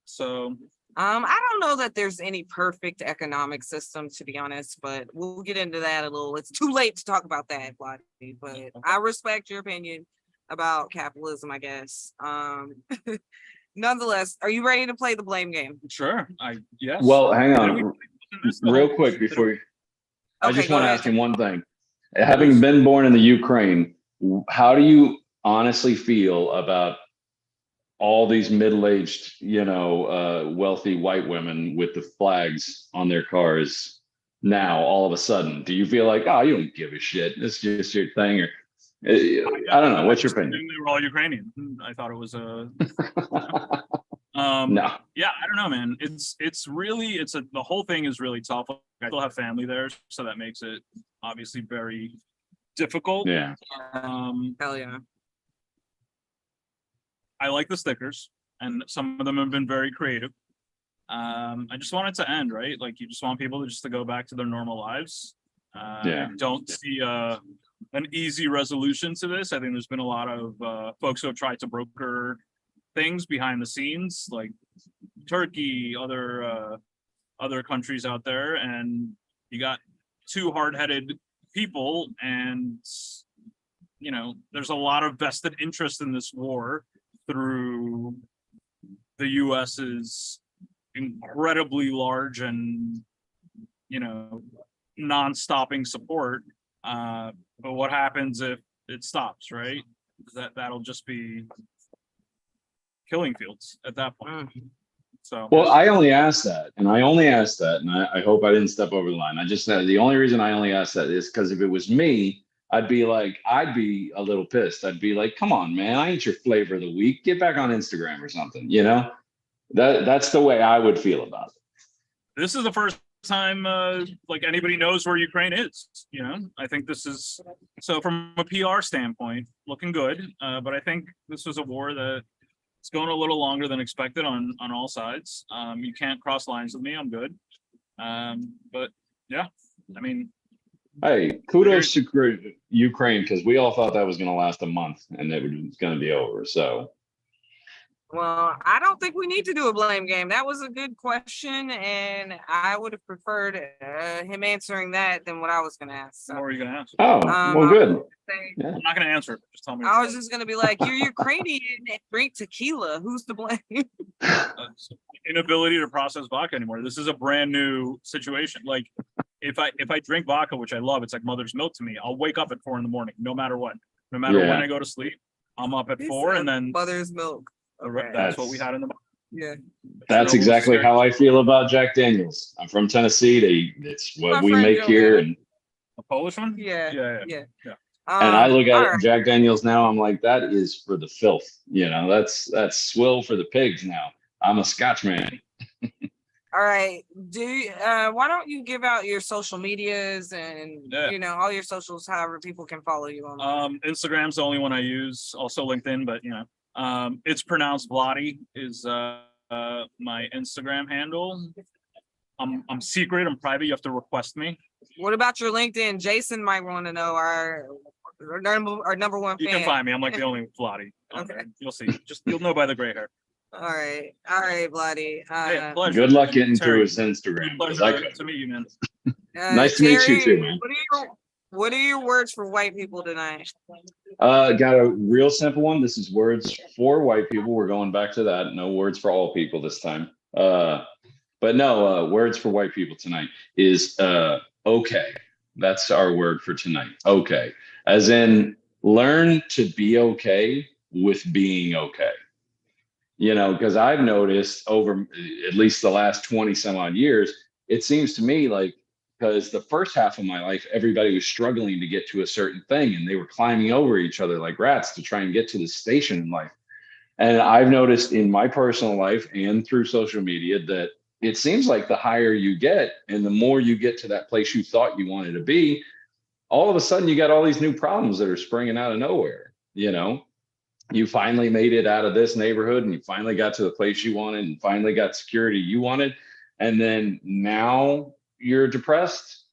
So I don't know that there's any perfect economic system, to be honest, but we'll get into that a little. It's too late to talk about that, Vladi, but I respect your opinion about capitalism, I guess. Nonetheless, are you ready to play the blame game? sure. Yes. Well, hang Didn't we on, play this the real whole- quick before. I Okay, just go want to ahead. ask him one thing. Having been born in the Ukraine, how do you honestly feel about all these middle-aged, wealthy white women with the flags on their cars now, all of a sudden? Do you feel like, oh, you don't give a shit, it's just your thing? Or I don't know. What's your opinion? They were all Ukrainian. I thought it was a. No. Yeah, I don't know, man. The whole thing is really tough. I still have family there, so that makes it obviously very difficult. Yeah. Hell yeah. I like the stickers, and some of them have been very creative. I just want it to end, right? Like, you just want people to go back to their normal lives. Yeah. I don't see an easy resolution to this. I think there's been a lot of folks who have tried to broker things behind the scenes, like Turkey, other countries out there, and you got two hard-headed people, and there's a lot of vested interest in this war through the US's incredibly large and, non-stopping support. But what happens if it stops, right? That'll just be killing fields at that point. So, well, I only asked that, and I hope I didn't step over the line. I just said the only reason I only asked that is because if it was me, I'd be a little pissed. I'd be like, come on, man, I ain't your flavor of the week. Get back on Instagram or something, That's the way I would feel about it. this is the first time anybody knows where Ukraine is. I think this is, so from a PR standpoint, looking good. But I think this was a war that it's going a little longer than expected on all sides. You can't cross lines with me. I'm good. But yeah, I mean, hey, kudos to Ukraine, because we all thought that was going to last a month and it was going to be over. So, well, I don't think we need to do a blame game. That was a good question, and I would have preferred him answering that than what I was going to ask. what are you going to ask? oh, well, good. Yeah. I'm not going to answer it. Just tell me. I was just going to be like, you're Ukrainian and drink tequila. Who's to blame? Inability to process vodka anymore. This is a brand new situation. Like, if I drink vodka, which I love, it's like mother's milk to me. I'll wake up at 4 a.m. No matter what. No matter when I go to sleep, I'm up at 4, and then mother's milk. Okay. That's what we had in the. Yeah. That's exactly how I feel about Jack Daniels. I'm from Tennessee. It's what we make here, and A Polish one? Yeah. Yeah. I look at right. Jack Daniels now. I'm like, that is for the filth. That's swill for the pigs. Now I'm a Scotch man. All right. Why don't you give out your social medias and all your socials, however people can follow you on? Instagram's the only one I use. Also LinkedIn, but it's pronounced Vladi is my Instagram handle. I'm secret. I'm private. You have to request me. What about your LinkedIn? Jason might want to know our number one fan. You can find me. I'm like the only Vladi. Okay. You'll see. You'll know by the gray hair. All right, Vladi. Hey, pleasure. Good luck getting Terry, through his Instagram. Pleasure to meet you, man. Nice to meet you too, man. What are your words for white people tonight? Got a real simple one. This is words for white people. We're going back to that. No words for all people this time. But no, words for white people tonight is okay. That's our word for tonight. Okay. As in, learn to be okay with being okay. Because I've noticed over at least the last 20 some odd years, it seems to me like, because the first half of my life, everybody was struggling to get to a certain thing and they were climbing over each other like rats to try and get to the station in life. And I've noticed in my personal life and through social media that it seems like the higher you get and the more you get to that place you thought you wanted to be, all of a sudden you got all these new problems that are springing out of nowhere. You finally made it out of this neighborhood and you finally got to the place you wanted and finally got security you wanted. And then now you're depressed,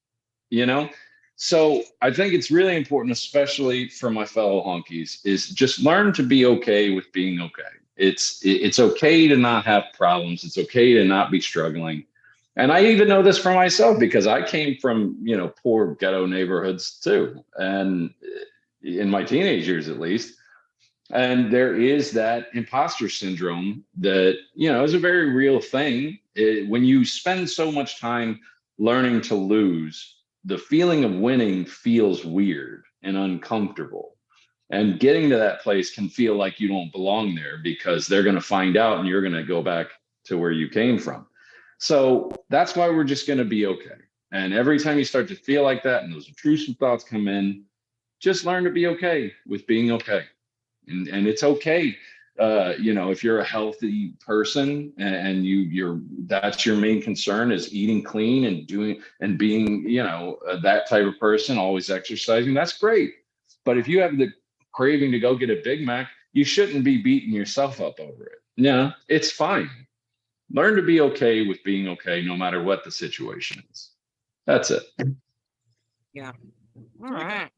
So I think it's really important, especially for my fellow honkies, is just learn to be okay with being okay. It's okay to not have problems. It's okay to not be struggling. And I even know this for myself because I came from, poor ghetto neighborhoods too. And in my teenage years, at least. And there is that imposter syndrome that, is a very real thing. When you spend so much time learning to lose, the feeling of winning feels weird and uncomfortable. And getting to that place can feel like you don't belong there because they're going to find out and you're going to go back to where you came from. So that's why we're just going to be okay. And every time you start to feel like that and those intrusive thoughts come in, just learn to be okay with being okay. And it's okay, if you're a healthy person and that's your main concern is eating clean and doing and being, that type of person, always exercising, that's great. But if you have the craving to go get a Big Mac, you shouldn't be beating yourself up over it. It's fine. Learn to be okay with being okay, no matter what the situation is. That's it. Yeah. All right.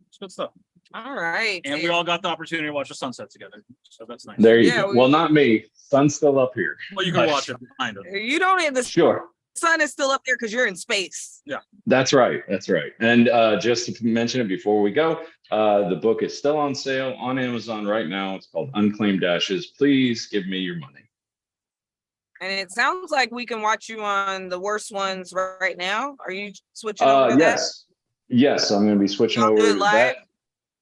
It's good stuff. All right. And we all got the opportunity to watch the sunset together. So that's nice. There you go. Well, not me. Sun's still up here. Well, you can watch it behind us. You don't have the Sure. sun is still up there because you're in space. That's right. That's right. And just to mention it before we go, the book is still on sale on Amazon right now. It's called Unclaimed Ashes. Please give me your money. And it sounds like we can watch you on the worst ones right now. Are you switching over to that? Yes. Yes, I'm going to be switching Y'all do over it to live? that.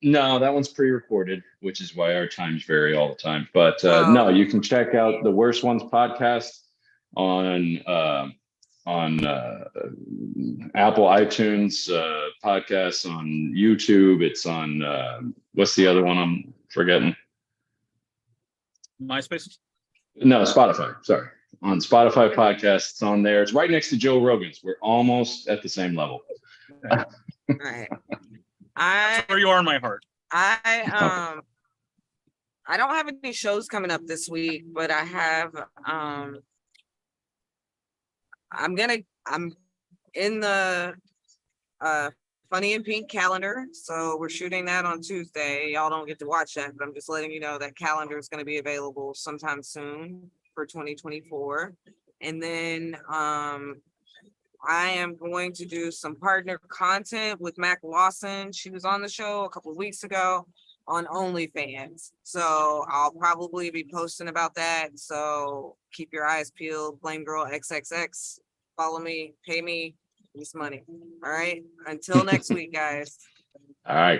No, that one's pre-recorded, which is why our times vary all the time. But Oh. no, you can check out the Worst Ones podcast on Apple iTunes podcasts, on YouTube. It's on what's the other one I'm forgetting? MySpace. No, Spotify. Sorry, on Spotify podcasts. It's on there. It's right next to Joe Rogan's. We're almost at the same level. All right. That's where you are in my heart. I don't have any shows coming up this week, but I have I'm in the Funny and Pink calendar. So we're shooting that on Tuesday. Y'all don't get to watch that, but I'm just letting you know that calendar is going to be available sometime soon for 2024. And then I am going to do some partner content with Mac Lawson. She was on the show a couple of weeks ago on OnlyFans. So I'll probably be posting about that. So keep your eyes peeled. BlameGirl XXX. Follow me, pay me this money. All right. Until next week, guys. All right.